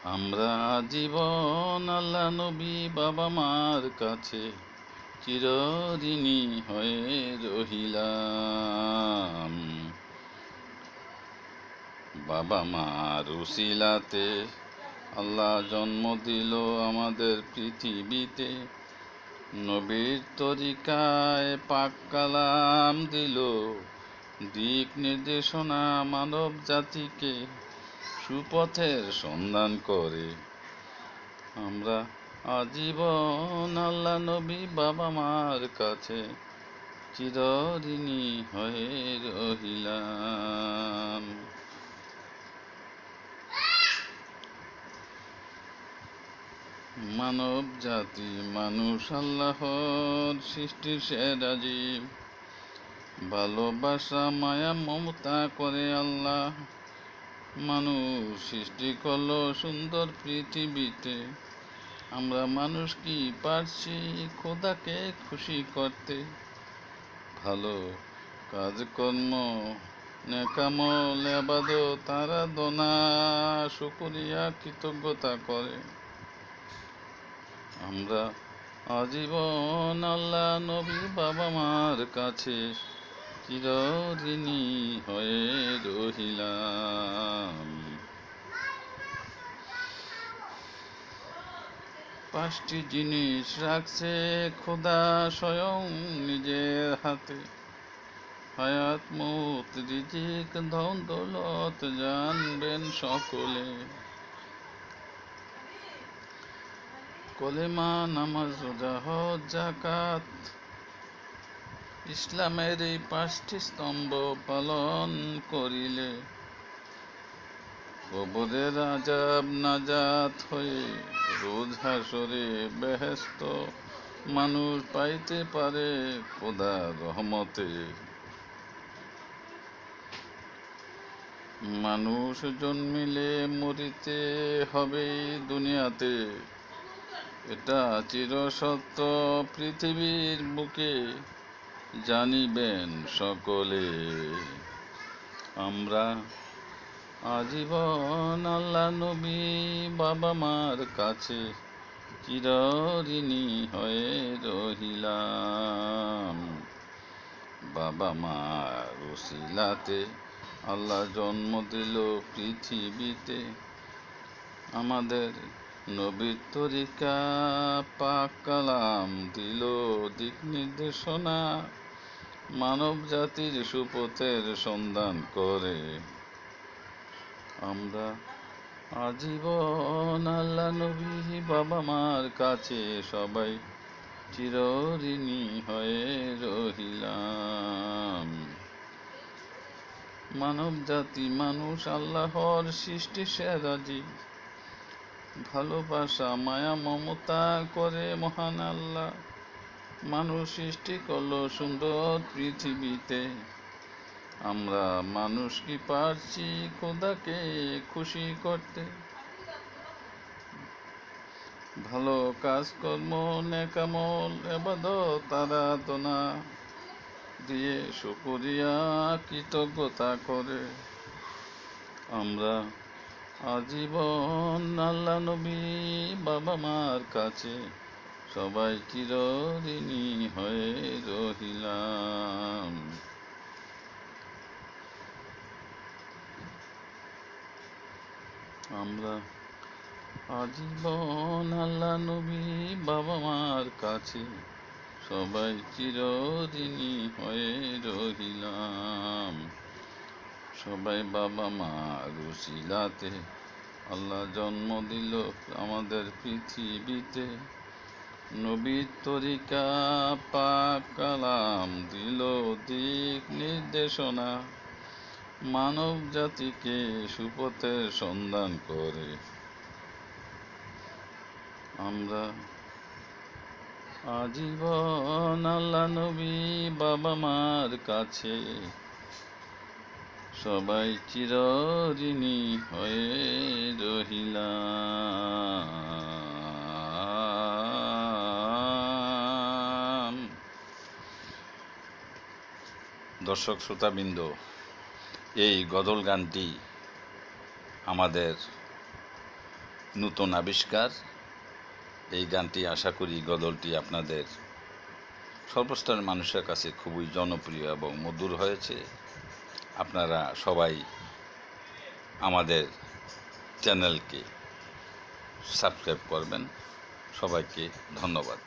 আমরা জীবন আল্লাহ নবী বাবা মার কাছে চিরঋণী হয়ে রহিলাম। বাবা মার উসিলাতে আল্লাহ জন্ম দিল আমাদের পৃথিবীতে, নবীর তরিকায় পাক কালাম দিল, দিক নির্দেশনা মানব জাতিকে সুপথের সন্ধান করে। আমরা আজীবন আল্লাহ নবী বাবা মার কাছে চিরঋণী হয়ে রহিলাম। মানব জাতি মানুষ আল্লাহর সৃষ্টির সেরা জীব, ভালোবাসা মায়া মমতা করে আল্লাহ মানুষ সৃষ্টি করলো সুন্দর পৃথিবীতে। আমরা মানুষ কি পারছি খোদাকে খুশি করতে? ভালো কাজকর্ম নেকামল ইবাদত আরাধনা শুকরিয়া কৃতজ্ঞতা করে। আমরা আজীবন আল্লাহ নবী বাবা মার কাছে চিরঋণী হয়ে রহিলাম। 5টি জিনিস রাখছে খোদা স্বয়ং নিজের হাতে, হায়াত মৌত রিজিক ধন দৌলত জানবেন সকলে। কলেমা নামাজ রোজা হজ যাকাত, ইসলামের এই 5টি স্তম্ভ পালন করিলে কবরের আযাব নাজাত হয়ে রোজ হাসরে বেহেশত মানুষ পাইতে পারে খোদার রহমতে। মানুষ জন্মিলে মরিতে হবে দুনিয়াতে, এটা চিরসত্য পৃথিবীর বুকে জানিবেন সকলে। আমরা আজীবন আল্লাহ নবী বাবা মার কাছে চিরঋণী হয়ে রহিলাম। বাবা মার উসিলাতে আল্লাহ জন্ম দিল পৃথিবীতে, আমাদের নবীর তরিকা পাক কালাম দিল দিক নির্দেশনা মানব জাতির সুপথের সন্ধান করে। আমরা আজীবন আল্লাহ নবী বাবা মার কাছে সবাই চিরঋণী হয়ে রহিলাম। মানব জাতি মানুষ আল্লাহর সৃষ্টি সেরা জীব, ভালোবাসা মায়া মমতা করে মহান আল্লাহ মানুষ সৃষ্টি করলো সুন্দর পৃথিবীতে। আমরা মানুষ কি পারছি খোদাকে খুশি করতে? ভালো কাজকর্ম নেকামল ইবাদত আরাধনা দিয়ে শুকরিয়া কৃতজ্ঞতা করে। আমরা আজীবন আল্লাহ নবী বাবা মার কাছে সবাই চিরঋণী হয়ে রহিলাম। আমরা আজীবন আল্লাহ নবী বাবা মার কাছে সবাই চিরঋণী হয়ে রহিলাম। সবাই বাবা মার উসিলাতে আল্লাহ জন্ম দিল আমাদের পৃথিবীতে, নবীর তরিকা পাক কালাম দিল দিক নির্দেশনা মানব জাতিকে সুপথের সন্ধান করে। আমরা আজীবন আল্লাহ নবী বাবা মার কাছে সবাই চিরঋণী হয়ে রহিলাম। দর্শক শ্রোতাবৃন্দ, এই গজল গানটি আমাদের নূতন আবিষ্কার। এই গানটি আশা করি গজলটি আপনাদের সর্বস্তরের মানুষের কাছে খুবই জনপ্রিয় এবং মধুর হয়েছে। আপনারা সবাই আমাদের চ্যানেলকে সাবস্ক্রাইব করবেন। সবাইকে ধন্যবাদ।